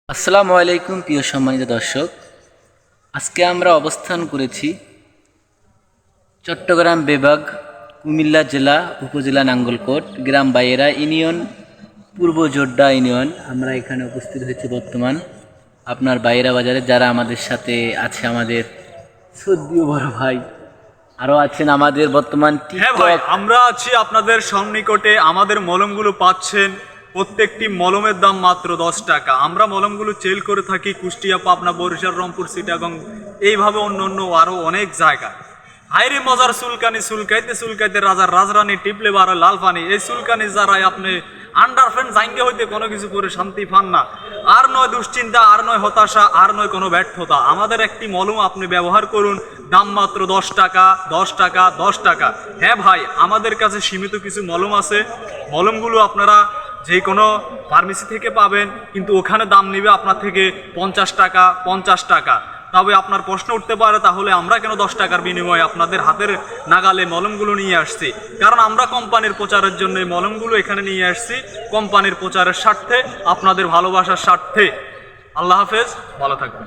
আসসালামু আলাইকুম প্রিয় সম্মানিত দর্শক, আজকে আমরা অবস্থান করেছি চট্টগ্রাম বিভাগ, কুমিল্লা জেলা, উপজেলা নাঙ্গলকোট, গ্রাম বাইরা ইউনিয়ন, পূর্ব জোড্ডা ইউনিয়ন। আমরা এখানে উপস্থিত হয়েছি বর্তমান আপনার বাইরা বাজারে। যারা আমাদের সাথে আছে, আমাদের সদ্যীয় বড় ভাই, আরও আছেন আমাদের বর্তমান হ্যাঁ ভাই, টিকটক। আমরা আছি আপনাদের সন্নিকটে। আমাদের মলমগুলো পাচ্ছেন, প্রত্যেকটি মলমের দাম মাত্র 10 টাকা। আমরা মলমগুলো সেল করে থাকি কুষ্টিয়া, পাবনা, বরিশাল, রংপুর, চিটাগং, এইভাবে অন্য অন্য আরও অনেক জায়গায়। হাইরে মজার চুলকানি, চুলকাইতে চুলকাইতে রাজার রাজরানী, টিপলে বারো লাল পানি। এই চুলকানি যারাই আপনি আন্ডারফ্যান জাঙ্গে হইতে কোনো কিছু করে শান্তি পান না। আর নয় দুশ্চিন্তা, আর নয় হতাশা, আর নয় কোনো ব্যর্থতা। আমাদের একটি মলম আপনি ব্যবহার করুন, দাম মাত্র 10 টাকা, 10 টাকা, 10 টাকা। হ্যাঁ ভাই, আমাদের কাছে সীমিত কিছু মলম আছে। মলমগুলো আপনারা যে কোনো ফার্মেসি থেকে পাবেন, কিন্তু ওখানে দাম নেবে আপনার থেকে 50 টাকা, 50 টাকা। তবে আপনার প্রশ্ন উঠতে পারে, তাহলে আমরা কেন 10 টাকার বিনিময়ে আপনাদের হাতের নাগালে মলমগুলো নিয়ে আসছি? কারণ আমরা কোম্পানির প্রচারের জন্য এই মলমগুলো এখানে নিয়ে আসছি, কোম্পানির প্রচারের স্বার্থে, আপনাদের ভালোবাসার স্বার্থে। আল্লাহ হাফেজ, ভালো থাকবেন।